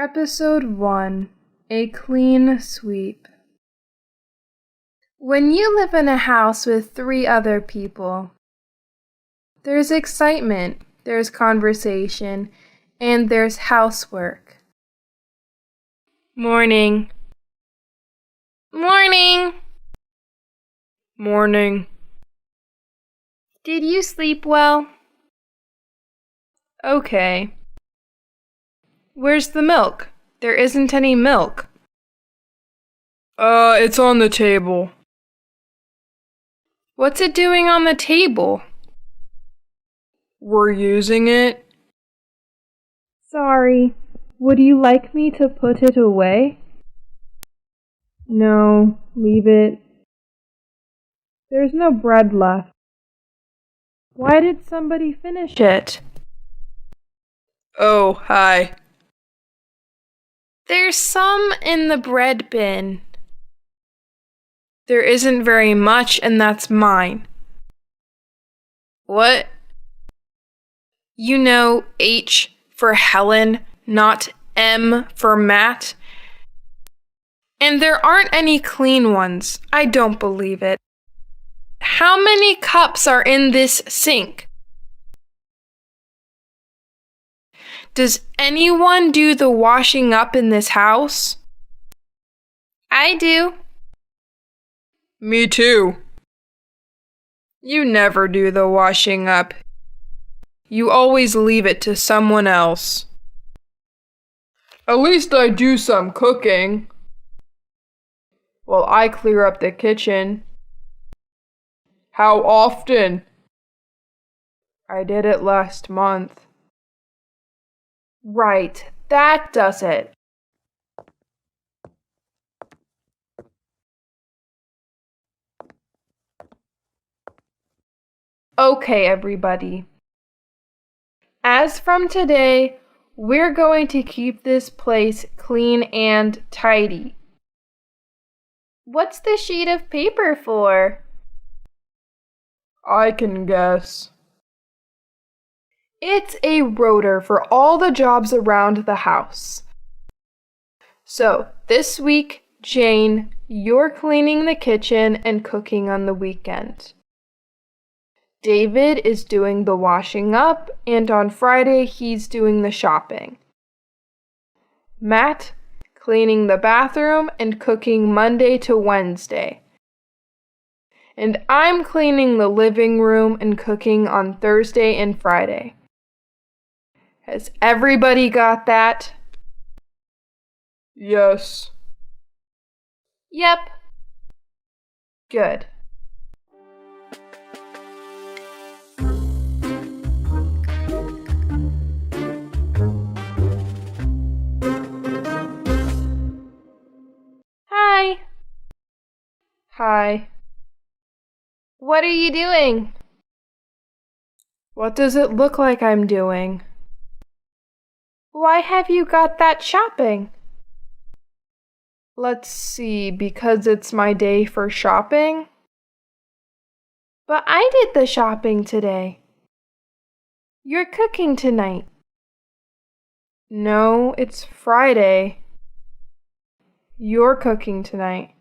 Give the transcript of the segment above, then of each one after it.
Episode 1: A Clean Sweep. When you live in a house with 3 other people, there's excitement, there's conversation, and there's housework. Morning. Morning. Morning. Did you sleep well? Okay. Where's the milk? There isn't any milk. It's on the table. What's it doing on the table? We're using it. Sorry. Would you like me to put it away? No, leave it. There's no bread left. Why did somebody finish it? Oh, hi. There's some in the bread bin. There isn't very much, and that's mine. What? You know H for Helen, not M for Matt? And there aren't any clean ones. I don't believe it. How many cups are in this sink? Does anyone do the washing up in this house? I do. Me too. You never do the washing up. You always leave it to someone else. At least I do some cooking. Well, I clear up the kitchen. How often? I did it last month. Right, that does it. Okay, everybody. As from today, we're going to keep this place clean and tidy. What's the sheet of paper for? I can guess. It's a rotor for all the jobs around the house. So, this week, Jane, you're cleaning the kitchen and cooking on the weekend. David is doing the washing up, and on Friday, he's doing the shopping. Matt, cleaning the bathroom and cooking Monday to Wednesday. And I'm cleaning the living room and cooking on Thursday and Friday. Has everybody got that? Yes. Yep. Good. Hi. Hi. What are you doing? What does it look like I'm doing? Why have you got that shopping? Let's see, because it's my day for shopping? But I did the shopping today. You're cooking tonight. No, it's Friday. You're cooking tonight.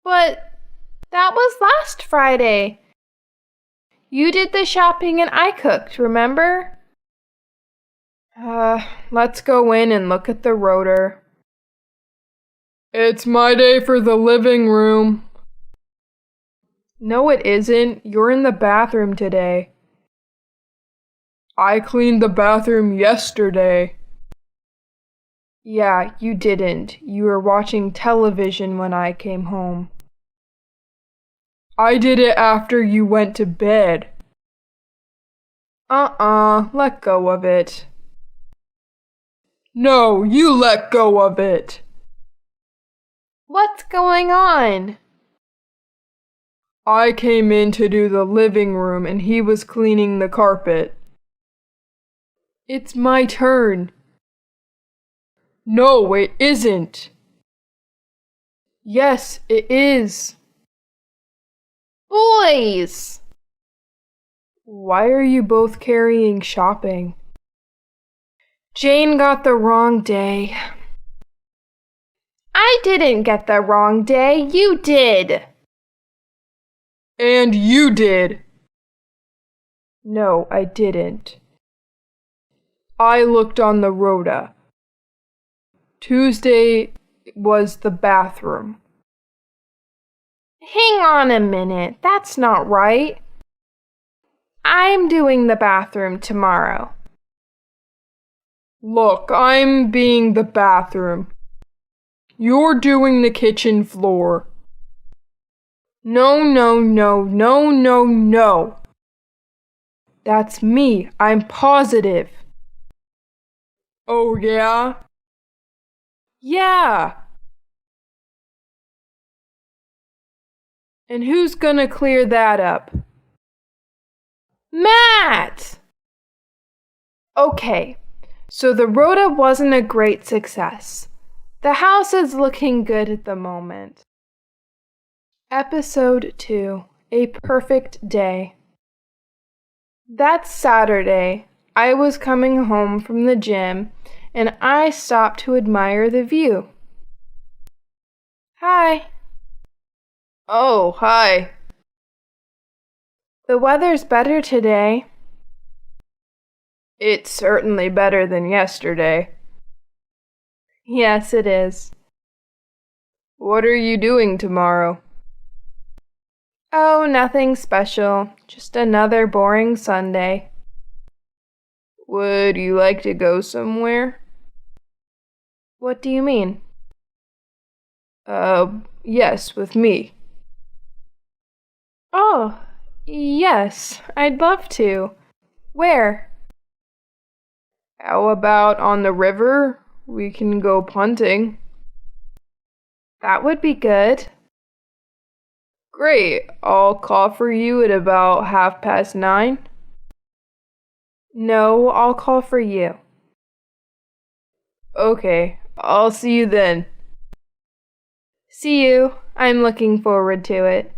But that was last Friday. You did the shopping and I cooked, remember? Let's go in and look at the rotor. It's my day for the living room. No, it isn't. You're in the bathroom today. I cleaned the bathroom yesterday. Yeah, you didn't. You were watching television when I came home. I did it after you went to bed. Let go of it. No, you let go of it. What's going on? I came in to do the living room and he was cleaning the carpet. It's my turn. No, it isn't. Yes, it is. Boys! Why are you both carrying shopping? Jane got the wrong day. I didn't get the wrong day. You did. And you did. No, I didn't. I looked on the rota. Tuesday was the bathroom. Hang on a minute. That's not right. I'm doing the bathroom tomorrow. Look, I'm being the bathroom. You're doing the kitchen floor. No, no, no, no, no, no. That's me. I'm positive. Oh, yeah? Yeah. And who's gonna clear that up? Matt! Okay, so the rota wasn't a great success. The house is looking good at the moment. Episode 2, A Perfect Day. That Saturday, I was coming home from the gym and I stopped to admire the view. Hi. Oh, hi. The weather's better today. It's certainly better than yesterday. Yes, it is. What are you doing tomorrow? Oh, nothing special. Just another boring Sunday. Would you like to go somewhere? What do you mean? Yes, with me. Oh, yes, I'd love to. Where? How about on the river? We can go punting. That would be good. Great. I'll call for you at about 9:30. No, I'll call for you. Okay, I'll see you then. See you. I'm looking forward to it.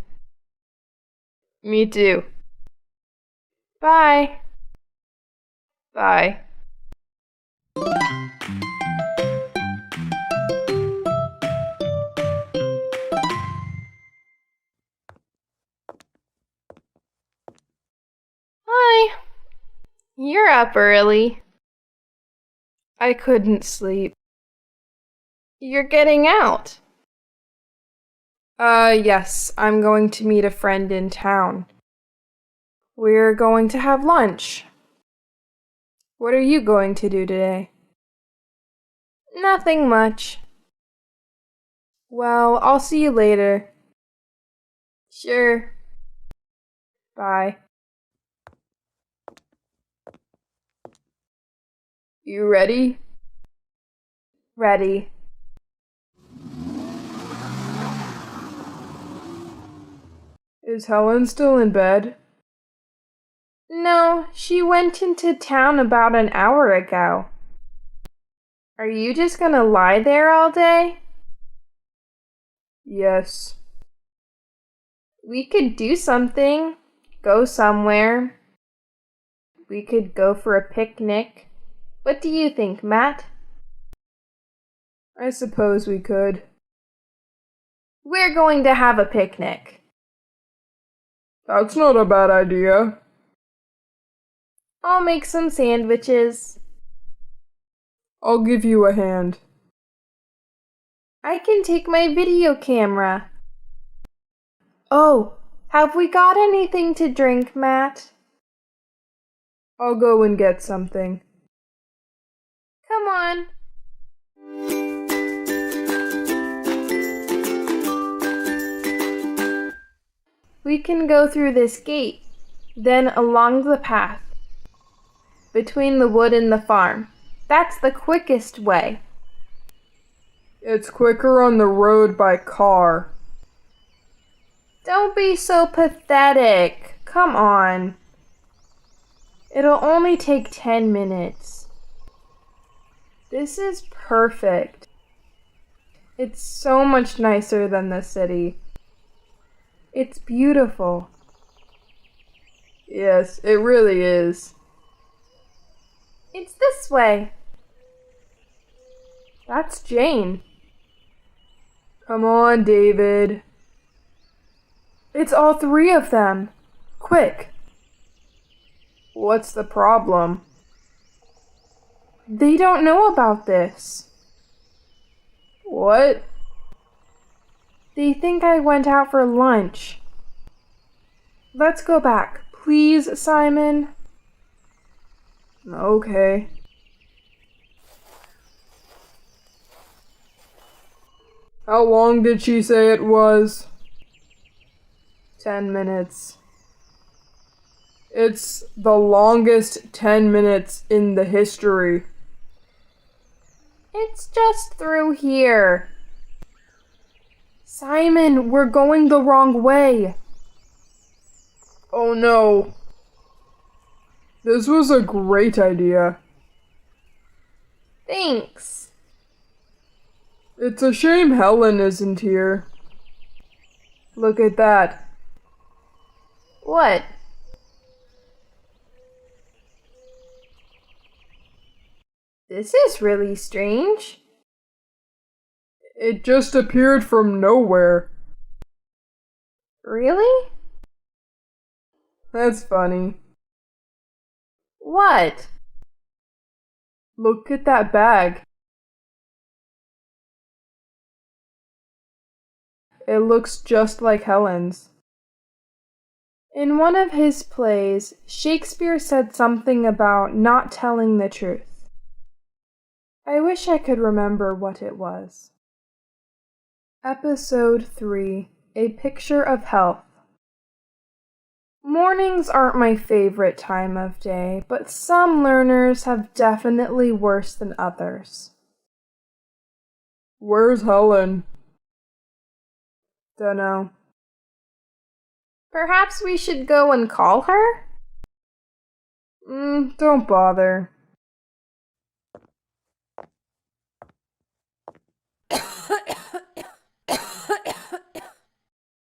Me too. Bye. Bye. Hi. You're up early. I couldn't sleep. You're getting out. Yes, I'm going to meet a friend in town. We're going to have lunch. What are you going to do today? Nothing much. Well, I'll see you later. Sure. Bye. You ready? Ready. Is Helen still in bed? No, she went into town about an hour ago. Are you just gonna lie there all day? Yes. We could do something. Go somewhere. We could go for a picnic. What do you think, Matt? I suppose we could. We're going to have a picnic. That's not a bad idea. I'll make some sandwiches. I'll give you a hand. I can take my video camera. Oh, have we got anything to drink, Matt? I'll go and get something. Come on. We can go through this gate, then along the path, between the wood and the farm. That's the quickest way. It's quicker on the road by car. Don't be so pathetic. Come on. It'll only take 10 minutes. This is perfect. It's so much nicer than the city. It's beautiful. Yes, it really is. It's this way. That's Jane. Come on, David. It's all three of them. Quick. What's the problem? They don't know about this. What? They think I went out for lunch. Let's go back. Please, Simon. Okay. How long did she say it was? 10 minutes. It's the longest 10 minutes in the history. It's just through here. Simon, we're going the wrong way. Oh no. This was a great idea. Thanks. It's a shame Helen isn't here. Look at that. What? This is really strange. It just appeared from nowhere. Really? That's funny. What? Look at that bag. It looks just like Helen's. In one of his plays, Shakespeare said something about not telling the truth. I wish I could remember what it was. Episode 3: A Picture of Health. Mornings aren't my favorite time of day, but some learners have definitely worse than others. Where's Helen? Dunno. Perhaps we should go and call her? Don't bother.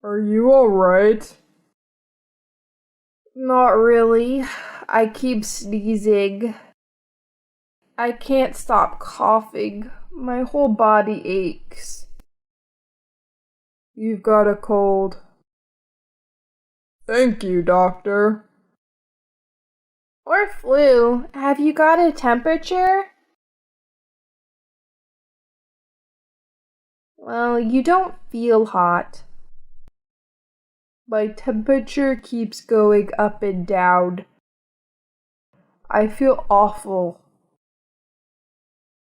Are you alright? Not really. I keep sneezing. I can't stop coughing. My whole body aches. You've got a cold. Thank you, doctor. Or flu. Have you got a temperature? Well, you don't feel hot. My temperature keeps going up and down. I feel awful.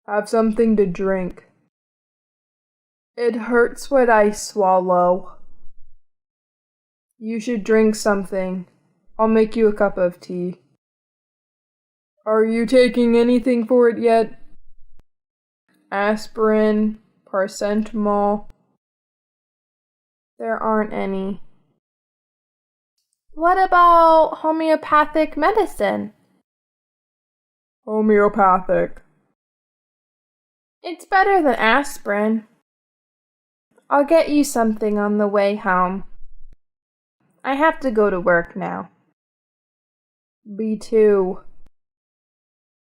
Have something to drink. It hurts when I swallow. You should drink something. I'll make you a cup of tea. Are you taking anything for it yet? Aspirin, paracetamol. There aren't any. What about homeopathic medicine? Homeopathic. It's better than aspirin. I'll get you something on the way home. I have to go to work now. Me too.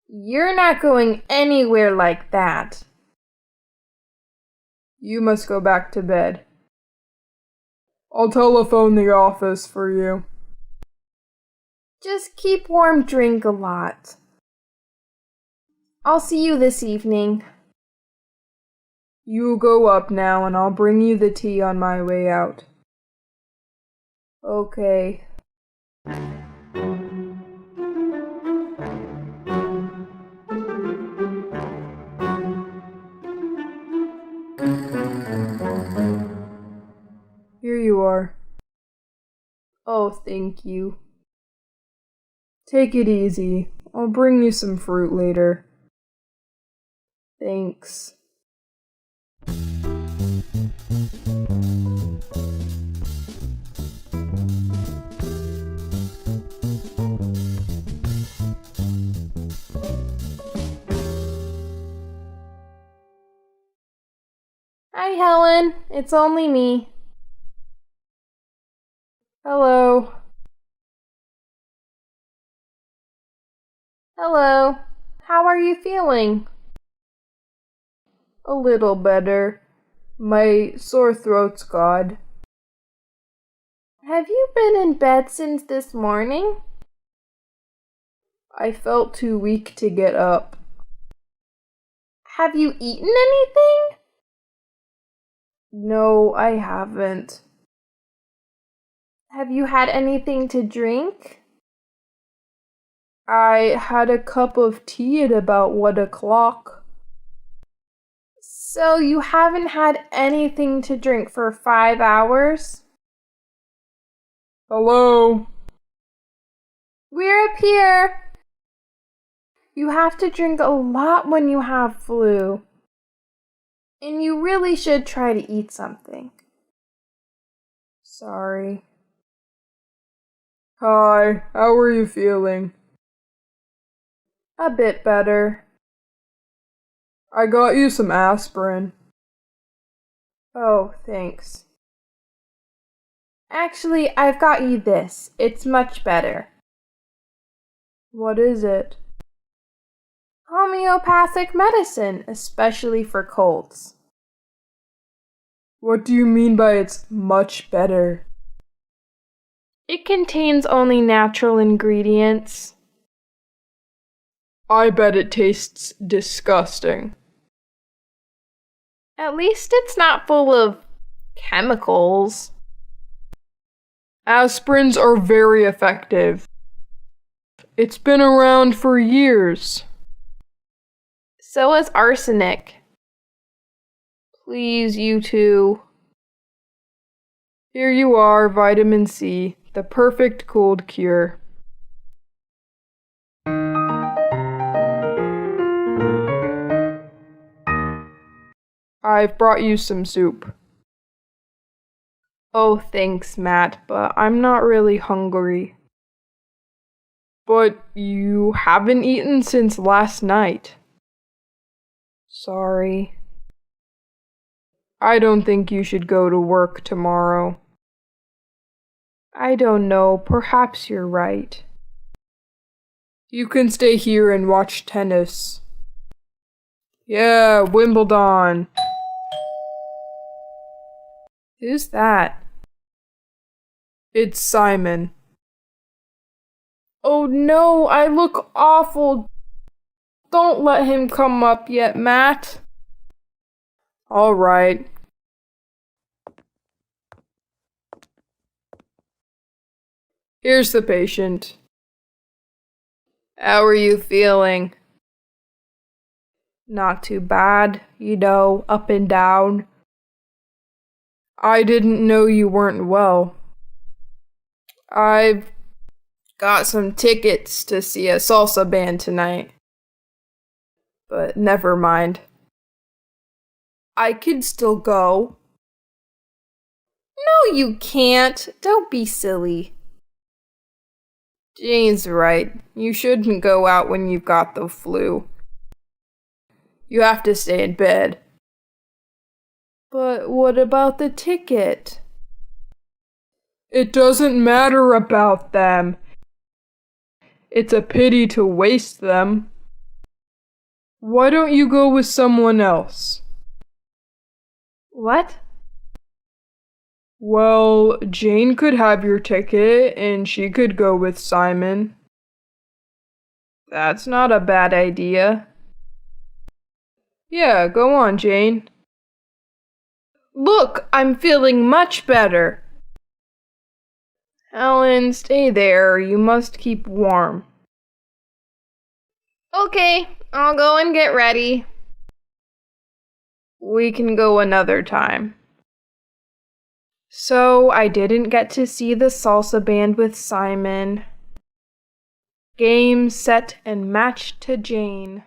You're not going anywhere like that. You must go back to bed. I'll telephone the office for you. Just keep warm, drink a lot. I'll see you this evening. You go up now and I'll bring you the tea on my way out. Okay. Here you are. Oh, thank you. Take it easy. I'll bring you some fruit later. Thanks. Hi, Helen. It's only me. Hello. Hello. How are you feeling? A little better. My sore throat's gone. Have you been in bed since this morning? I felt too weak to get up. Have you eaten anything? No, I haven't. Have you had anything to drink? I had a cup of tea at about 1 o'clock. So you haven't had anything to drink for 5 hours? Hello? We're up here. You have to drink a lot when you have flu. And you really should try to eat something. Sorry. Hi, how are you feeling? A bit better. I got you some aspirin. Oh, thanks. Actually, I've got you this. It's much better. What is it? Homeopathic medicine, especially for colds. What do you mean by it's much better? It contains only natural ingredients. I bet it tastes disgusting. At least it's not full of chemicals. Aspirins are very effective. It's been around for years. So is arsenic. Please, you two. Here you are, vitamin C, the perfect cold cure. I've brought you some soup. Oh, thanks, Matt, but I'm not really hungry. But you haven't eaten since last night. Sorry. I don't think you should go to work tomorrow. I don't know, perhaps you're right. You can stay here and watch tennis. Yeah, Wimbledon. Who's that? It's Simon. Oh no, I look awful. Don't let him come up yet, Matt. All right. Here's the patient. How are you feeling? Not too bad, up and down. I didn't know you weren't well. I've got some tickets to see a salsa band tonight. But never mind. I could still go. No, you can't. Don't be silly. Jane's right. You shouldn't go out when you've got the flu. You have to stay in bed. But what about the ticket? It doesn't matter about them. It's a pity to waste them. Why don't you go with someone else? What? Well, Jane could have your ticket and she could go with Simon. That's not a bad idea. Yeah, go on, Jane. Look, I'm feeling much better. Helen, stay there. You must keep warm. Okay, I'll go and get ready. We can go another time. So, I didn't get to see the salsa band with Simon. Game, set, and match to Jane.